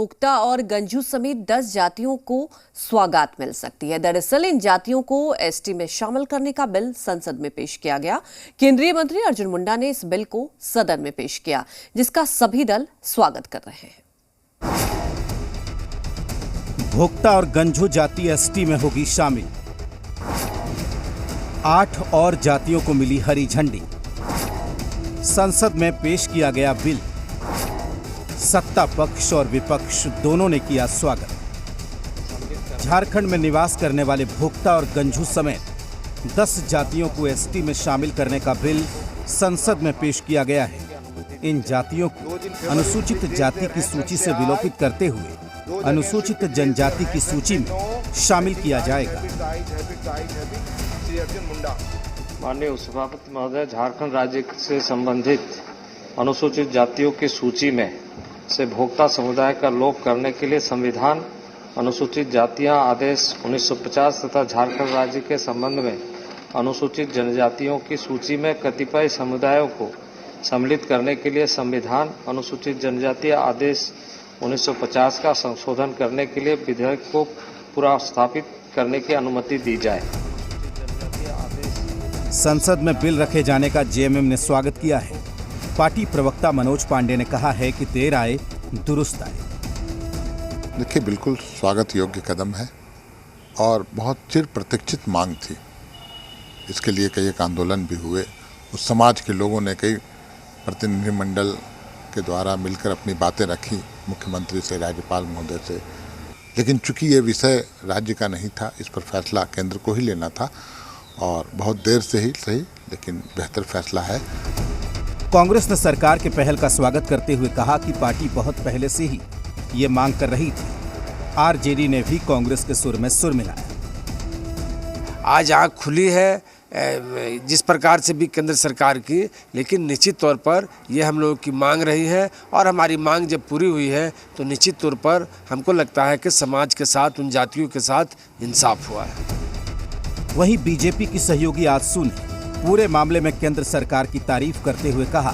भोक्ता और गंजू समेत 10 जातियों को सौगात मिल सकती है। दरअसल इन जातियों को एसटी में शामिल करने का बिल संसद में पेश किया गया। केंद्रीय मंत्री अर्जुन मुंडा ने इस बिल को सदन में पेश किया, जिसका सभी दल स्वागत कर रहे हैं। भोक्ता और गंजू जाति एसटी में होगी शामिल। 8 और जातियों को मिली हरी झंडी। संसद में पेश किया गया बिल। सत्ता पक्ष और विपक्ष दोनों ने किया स्वागत। झारखंड में निवास करने वाले भोक्ता और गंजू समेत 10 जातियों को एसटी में शामिल करने का बिल संसद में पेश किया गया है। इन जातियों को अनुसूचित जाति की सूची से विलोपित करते हुए अनुसूचित जनजाति की सूची में शामिल किया जाएगा। माननीय उपसभापति महोदय, झारखंड राज्य से संबंधित अनुसूचित जातियों की सूची में से भोक्ता समुदाय का लोप करने के लिए संविधान, अनुसूचित जातियां आदेश 1950 तथा झारखंड राज्य के संबंध में अनुसूचित जनजातियों की सूची में कतिपय समुदायों को सम्मिलित करने के लिए संविधान, अनुसूचित जनजाति आदेश 1950 का संशोधन करने के लिए विधेयक को पुनर्स्थापित करने की अनुमति दी जाए। संसद में बिल रखे जाने का जेएमएम ने स्वागत किया है। पार्टी प्रवक्ता मनोज पांडे ने कहा है कि देर आए दुरुस्त आए। देखिए, बिल्कुल स्वागत योग्य कदम है और बहुत चिर प्रतीक्षित मांग थी। इसके लिए कई एक आंदोलन भी हुए। उस समाज के लोगों ने कई प्रतिनिधिमंडल के द्वारा मिलकर अपनी बातें रखी, मुख्यमंत्री से, राज्यपाल महोदय से। लेकिन चूंकि ये विषय राज्य का नहीं था, इस पर फैसला केंद्र को ही लेना था और बहुत देर से ही सही, लेकिन बेहतर फैसला है। कांग्रेस ने सरकार के पहल का स्वागत करते हुए कहा कि पार्टी बहुत पहले से ही ये मांग कर रही थी। आरजेडी ने भी कांग्रेस के सुर में सुर मिलाया। आज आँख खुली है जिस प्रकार से भी केंद्र सरकार की, लेकिन निश्चित तौर पर ये हम लोगों की मांग रही है और हमारी मांग जब पूरी हुई है तो निश्चित तौर पर हमको लगता है कि समाज के साथ, उन जातियों के साथ इंसाफ हुआ है। वहीं बीजेपी की सहयोगी आजसू ने पूरे मामले में केंद्र सरकार की तारीफ करते हुए कहा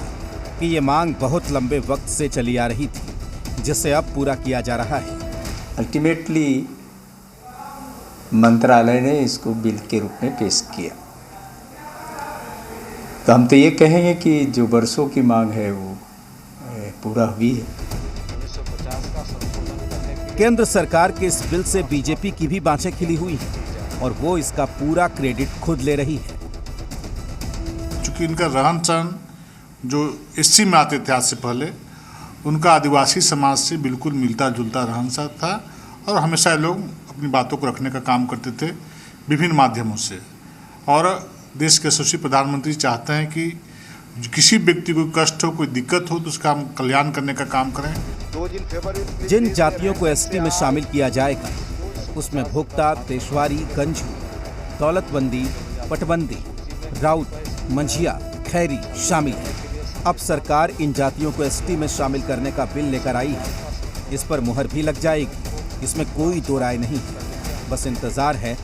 कि ये मांग बहुत लंबे वक्त से चली आ रही थी, जिसे अब पूरा किया जा रहा है। अल्टीमेटली मंत्रालय ने इसको बिल के रूप में पेश किया, तो हम तो ये कहेंगे कि जो वर्षों की मांग है वो पूरा हुई है। केंद्र सरकार के इस बिल से बीजेपी की भी बाँछें खिली हुई हैं और वो इसका पूरा क्रेडिट खुद ले रही है। चूँकि इनका रहन सहन जो एससी में आते थे आज से पहले, उनका आदिवासी समाज से बिल्कुल मिलता जुलता रहन सहन था और हमेशा लोग अपनी बातों को रखने का काम करते थे विभिन्न माध्यमों से। और देश के यशस्वी प्रधानमंत्री चाहते हैं कि किसी व्यक्ति को कष्ट हो, कोई दिक्कत हो तो उसका हम कल्याण करने का काम करें। जिन जातियों को एसटी में शामिल किया जाएगा उसमें भोक्ता, पेशवारी, गंजू, दौलतबंदी, पटबंदी, राउत, मंझिया, खैरी शामिल है। अब सरकार इन जातियों को एसटी में शामिल करने का बिल लेकर आई है। इस पर मुहर भी लग जाएगी, इसमें कोई दो राय नहीं है। बस इंतजार है